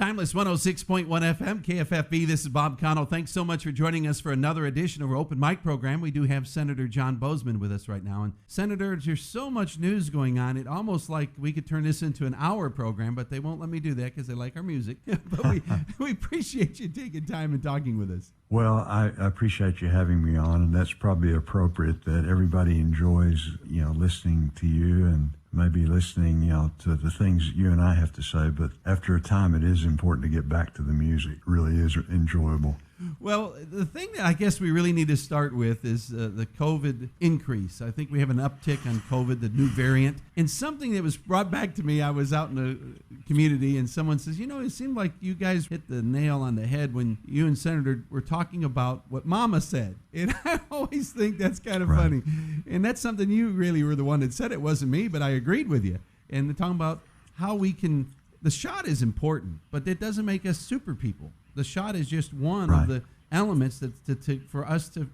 Timeless 106.1 FM, KFFB. This is Bob Connell. Thanks so much for joining us for another edition of our open mic program. We do have Senator John Boozman with us right now. And Senator, there's so much news going on. It almost like we could turn this into an hour program, but they won't let me do that because they like our music. But we appreciate you taking time and talking with us. Well, I appreciate you having me on, and that's probably appropriate that everybody enjoys, listening to you and maybe listening, to the things you and I have to say. But after a time, it is important to get back to the music. It really is enjoyable. Well, the thing that I guess we really need to start with is the COVID increase. I think we have an uptick on COVID, the new variant. And something that was brought back to me, I was out in the community and someone says, it seemed like you guys hit the nail on the head when you and Senator were talking about what Mama said. And I always think that's kind of funny. And that's something you really were the one that said. It wasn't me, but I agreed with you. And they're talking about how we can, the shot is important, but it doesn't make us super people. The shot is just one of the elements that for us to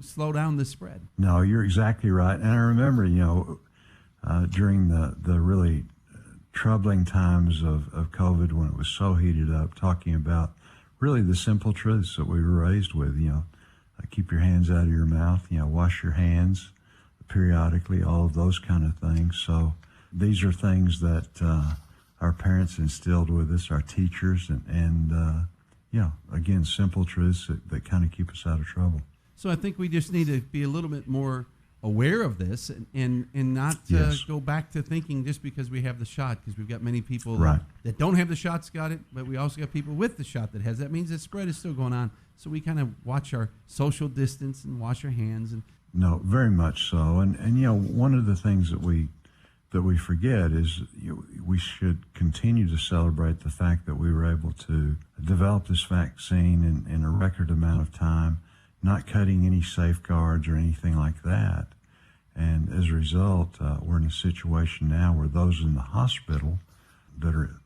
slow down the spread. No, you're exactly right. And I remember, during the really troubling times of COVID when it was so heated up, talking about really the simple truths that we were raised with, keep your hands out of your mouth, wash your hands periodically, all of those kind of things. So these are things that our parents instilled with us, our teachers, and again, simple truths that kind of keep us out of trouble. So I think we just need to be a little bit more aware of this and not go back to thinking just because we have the shot, because we've got many people that don't have the shots got it, but we also got people with the shot that has. That means the spread is still going on. So we kind of watch our social distance and wash our hands. No, very much so. And one of the things that we forget is we should continue to celebrate the fact that we were able to develop this vaccine in a record amount of time, not cutting any safeguards or anything like that. And as a result, we're in a situation now where those in the hospital that are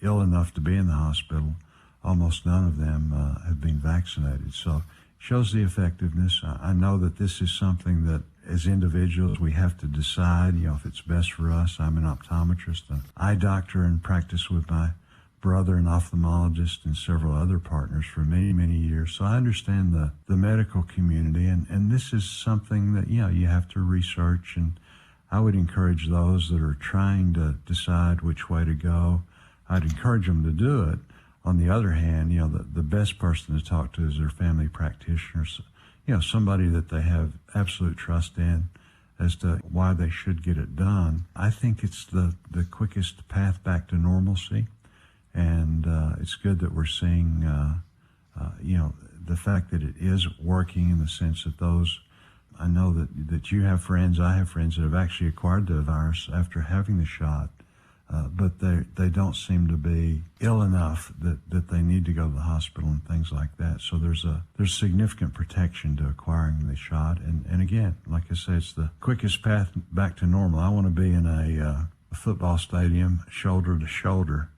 ill enough to be in the hospital, almost none of them have been vaccinated. So it shows the effectiveness. I know that this is something that as individuals, we have to decide, if it's best for us. I'm an optometrist, an eye doctor, and practice with my brother, an ophthalmologist, and several other partners for many, many years. So I understand the medical community, and this is something that, you have to research. And I would encourage those that are trying to decide which way to go, I'd encourage them to do it. On the other hand, the best person to talk to is their family practitioner. Somebody that they have absolute trust in as to why they should get it done. I think it's the quickest path back to normalcy, and it's good that we're seeing, the fact that it is working in the sense that I know that you have friends, I have friends that have actually acquired the virus after having the shot, but they don't seem to be ill enough that they need to go to the hospital and things like that. So there's significant protection to acquiring the shot. And again, like I say, it's the quickest path back to normal. I want to be in a football stadium, shoulder to shoulder,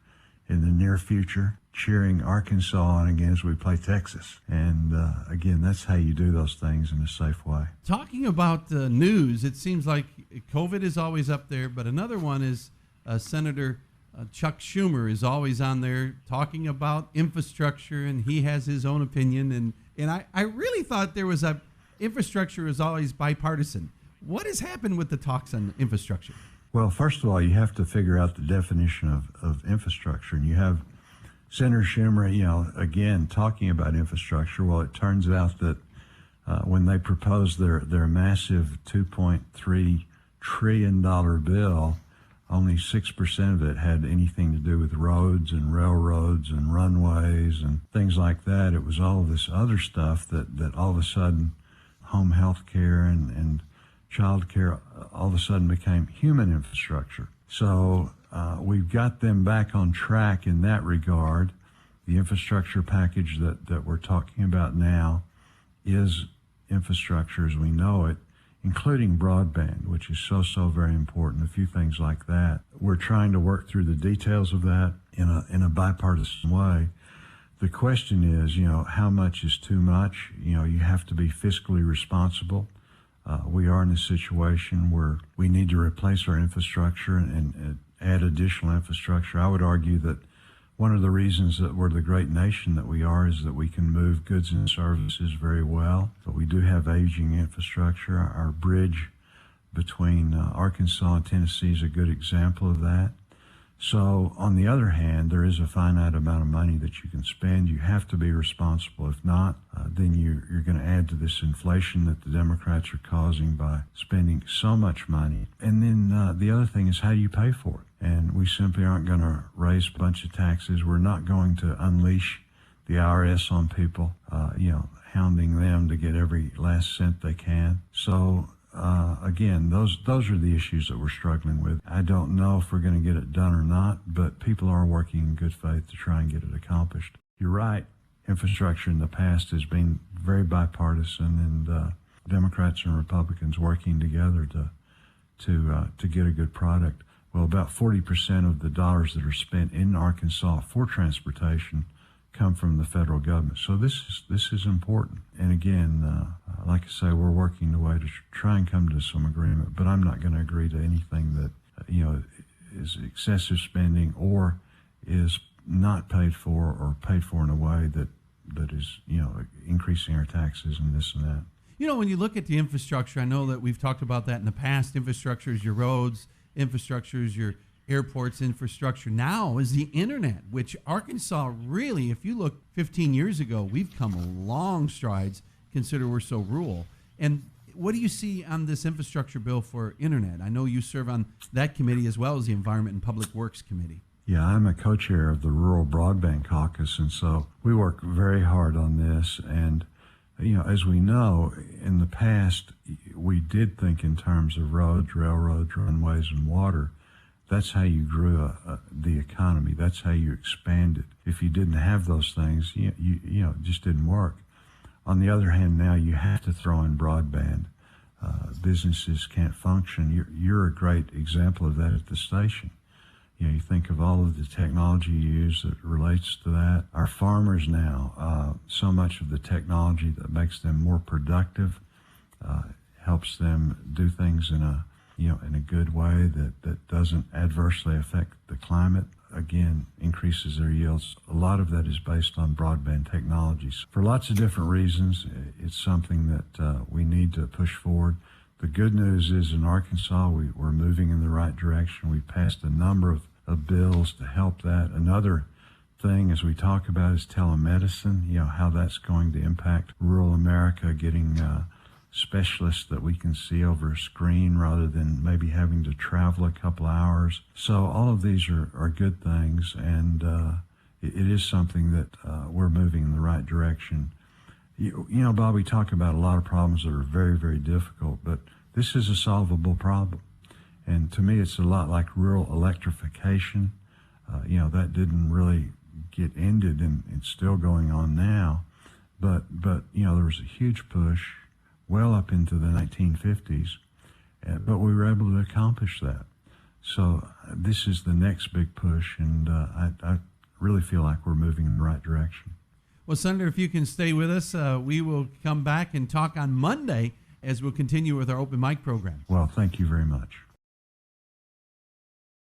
in the near future, cheering Arkansas on again as we play Texas. And again, that's how you do those things in a safe way. Talking about news, it seems like COVID is always up there, but another one is Senator Chuck Schumer is always on there talking about infrastructure, and he has his own opinion. And I really thought infrastructure is always bipartisan. What has happened with the talks on infrastructure? Well, first of all, you have to figure out the definition of infrastructure. And you have Senator Schumer, again, talking about infrastructure. Well, it turns out that when they proposed their massive $2.3 trillion bill, only 6% of it had anything to do with roads and railroads and runways and things like that. It was all of this other stuff that all of a sudden home health care and child care all of a sudden became human infrastructure. So we've got them back on track in that regard. The infrastructure package that we're talking about now is infrastructure as we know it, including broadband, which is so very important, a few things like that. We're trying to work through the details of that in a bipartisan way. The question is, how much is too much? You have to be fiscally responsible. We are in a situation where we need to replace our infrastructure and add additional infrastructure. I would argue that One of the reasons that we're the great nation that we are is that we can move goods and services very well, but we do have aging infrastructure. Our bridge between Arkansas and Tennessee is a good example of that. So on the other hand, there is a finite amount of money that you can spend. You have to be responsible. If not, then you're going to add to this inflation that the Democrats are causing by spending so much money. And then the other thing is, how do you pay for it? And we simply aren't going to raise a bunch of taxes. We're not going to unleash the IRS on people, hounding them to get every last cent they can. So again, those are the issues that we're struggling with. I don't know if we're going to get it done or not, but people are working in good faith to try and get it accomplished. You're right. Infrastructure in the past has been very bipartisan, and Democrats and Republicans working together to get a good product. Well, about 40% of the dollars that are spent in Arkansas for transportation come from the federal government. So this is important. And again, like I say, we're working the way to try and come to some agreement, but I'm not going to agree to anything that, is excessive spending or is not paid for or paid for in a way that is, increasing our taxes and this and that. When you look at the infrastructure, I know that we've talked about that in the past. Infrastructure is your roads, infrastructure is your airports, infrastructure now is the internet, which Arkansas really, if you look 15 years ago, we've come long strides, consider we're so rural. And what do you see on this infrastructure bill for internet? I know you serve on that committee as well as the Environment and Public Works Committee. Yeah, I'm a co-chair of the Rural Broadband Caucus, and so we work very hard on this. And, as we know, in the past, we did think in terms of roads, railroads, runways, and water. That's how you grew the economy. That's how you expanded. If you didn't have those things, it just didn't work. On the other hand, now you have to throw in broadband. Businesses can't function. You're a great example of that at the station. You think of all of the technology you use that relates to that. Our farmers now, so much of the technology that makes them more productive, helps them do things in a good way that doesn't adversely affect the climate, again, increases their yields. A lot of that is based on broadband technologies. For lots of different reasons, it's something that we need to push forward. The good news is in Arkansas, we're moving in the right direction. We passed a number of bills to help that. Another thing, as we talk about, is telemedicine, how that's going to impact rural America, getting specialists that we can see over a screen rather than maybe having to travel a couple hours. So all of these are good things, and it is something that we're moving in the right direction. Bob, we talk about a lot of problems that are very, very difficult, but this is a solvable problem. And to me, it's a lot like rural electrification. That didn't really get ended, and it's still going on now. But there was a huge push well up into the 1950s, but we were able to accomplish that. So this is the next big push, and I really feel like we're moving in the right direction. Well, Senator, if you can stay with us, we will come back and talk on Monday as we'll continue with our open mic program. Well, thank you very much.